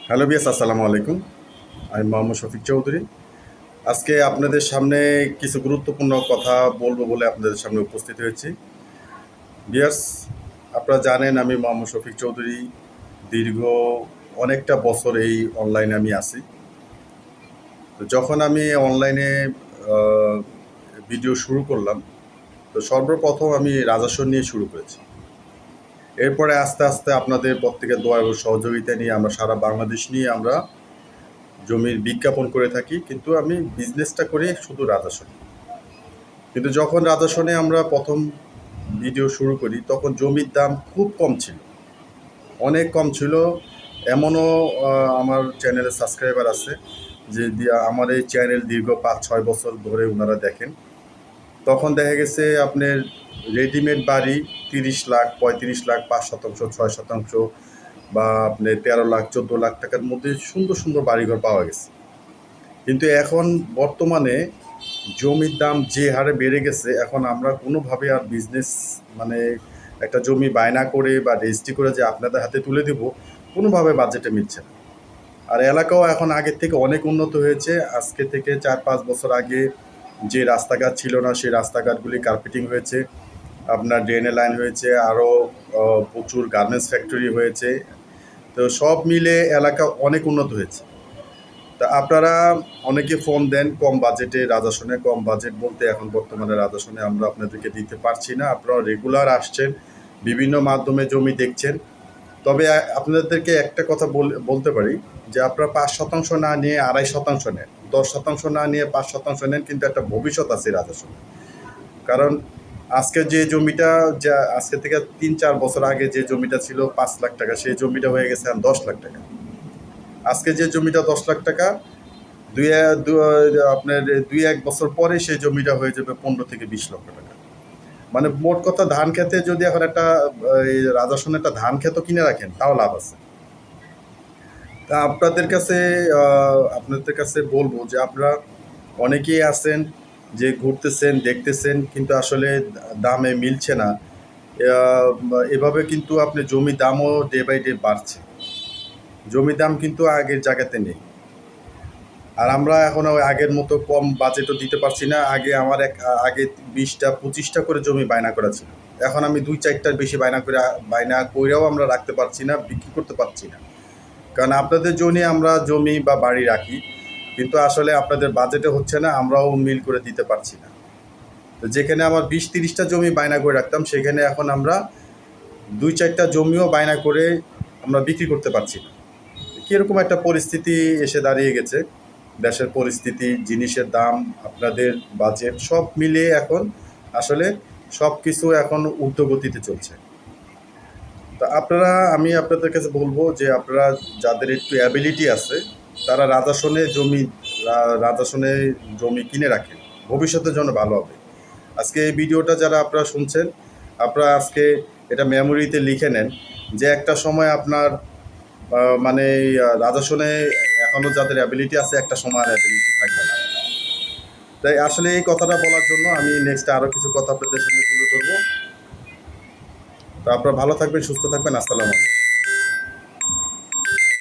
Hello বিয়াস, আসসালামু আলাইকুম। আমি মোহাম্মদ শফিক চৌধুরী। আজকে আপনাদের সামনে কিছু গুরুত্বপূর্ণ কথা বলবো বলে আপনাদের সামনে উপস্থিত হয়েছি। বিয়াস, আপনারা জানেন আমি মোহাম্মদ শফিক চৌধুরী। দীর্ঘ অনেকটা বছর এই অনলাইনে আমি আছি। তো যখন আমি অনলাইনে ভিডিও শুরু করলাম, তো সর্বপ্রথম আমি রাজস্ব নিয়ে শুরু করেছি। এরপরে আস্তে আস্তে আপনাদের প্রত্যেকের দোয়া এবং সহযোগিতা নিয়ে আমরা সারা বাংলাদেশ নিয়ে আমরা জমির বিজ্ঞাপন করে থাকি, কিন্তু আমি বিজনেসটা করি শুধু রাজস্ব। কিন্তু যখন রাজস্বনে আমরা প্রথম ভিডিও শুরু করি তখন জমির দাম খুব কম ছিল, অনেক কম ছিল। এমনও আমার চ্যানেলে সাবস্ক্রাইবার আছে যে আমার এই চ্যানেল দীর্ঘ 5-6 বছর ধরে ওনারা দেখেন। তখন দেখা গেছে আপনার রেডিমেড বাড়ি 30 লাখ, 35 লাখ, 5 শতাংশ, 6 শতাংশ বা আপনার 13 লাখ, 14 লাখ টাকার মধ্যে সুন্দর সুন্দর বাড়িঘর পাওয়া গেছে। কিন্তু এখন বর্তমানে জমির দাম যে হারে বেড়ে গেছে, এখন আমরা কোনোভাবে আর বিজনেস মানে একটা জমি বায়না করে বা রেজিস্ট্রি করে যে আপনাদের হাতে তুলে দেব, কোনোভাবে বাজেটে মিলছে না। আর এলাকাও এখন আগের থেকে অনেক উন্নত হয়েছে। আজকে থেকে 4-5 বছর আগে যে রাস্তাঘাট ছিল না, সেই রাস্তাঘাটগুলি কার্পেটিং হয়েছে, আপনার ড্রেনে লাইন হয়েছে, আরও প্রচুর গার্মেন্টস ফ্যাক্টরি হয়েছে। তো সব মিলে এলাকা অনেক উন্নত হয়েছে। তা আপনারা অনেকে ফোন দেন কম বাজেটে রাজস্বনে। কম বাজেট বলতে এখন বর্তমানে রাজস্বনে আমরা আপনাদেরকে দিতে পারছি না। আপনারা রেগুলার আসছেন, বিভিন্ন মাধ্যমে জমি দেখছেন। তবে আপনাদেরকে একটা কথা বলতে পারি যে আপনারা 5 শতাংশ না নিয়ে 2.5 শতাংশ নেন, 10 শতাংশ না নিয়ে 5 শতাংশ নেন, কিন্তু একটা ভবিষ্যৎ আছে রাজস্বনে। কারণ আজকে যে জমিটা, যা আজকে থেকে 3-4 বছর আগে যে জমিটা ছিল 5 লাখ টাকা, সেই জমিটা হয়ে গেছে 10 লাখ টাকা। আজকে যে জমিটা 10 লাখ টাকা, আপনার 2-1 বছর পরে সেই জমিটা হয়ে যাবে 15 থেকে 20 লক্ষ টাকা। মানে মোট কথা, ধান খেতে যদি এখন একটা রাজাসনে একটা ধান খেত কিনে রাখেন, তাও লাভ আছে। তা আপনাদের কাছে বলবো যে আপনারা অনেকেই আছেন যে ঘুরতেছেন, দেখতেছেন, কিন্তু আসলে দামে মিলছে না। এভাবে কিন্তু আপনি জমির দামও ডে বাই ডে বাড়ছে। জমির দাম কিন্তু আগের জায়গাতে নেই। আর আমরা এখন ওই আগের মতো কম বাজেটও দিতে পারছি না। আগে 20টা 25টা করে জমি বায়না করা ছিল। এখন আমি 2-4টার বেশি বায়না কইরাও আমরা রাখতে পারছি না, বিক্রি করতে পারছি না। কারণ আপনাদের জন্য আমরা জমি বা বাড়ি রাখি, কিন্তু আসলে আপনাদের বাজেটে হচ্ছে না, আমরাও মিল করে দিতে পারছি না। তো যেখানে আমার 20-30টা জমি বায়না করে রাখতাম, সেখানে এখন আমরা 2-4টা জমিও বায়না করে আমরা বিক্রি করতে পারছি না। কীরকম একটা পরিস্থিতি এসে দাঁড়িয়ে গেছে, দেশের পরিস্থিতি, জিনিসের দাম, আপনাদের বাজেট সব মিলিয়ে এখন আসলে সব কিছু এখন ঊর্ধ্বগতিতে চলছে। তা আমি আপনাদের কাছে বলবো যে আপনারা যাদের একটু অ্যাবিলিটি আছে, তারা রাজাসনে জমি কিনে রাখেন, ভবিষ্যতের জন্য ভালো হবে। আজকে এই ভিডিওটা যারা আপনারা শুনছেন, আপনারা আজকে এটা মেমোরিতে লিখে নেন যে একটা সময় আপনার মানে রাজাসনে এখনও যাদের অ্যাবিলিটি আছে, একটা সময় আর অ্যাবিলিটি থাকবে না। তাই আসলে এই কথাটা বলার জন্য আমি নেক্সট আরও কিছু কথা আপনাদের সামনে তুলে ধরবো। তো আপনারা ভালো থাকবেন, সুস্থ থাকবেন। আসসালামু আলাইকুম।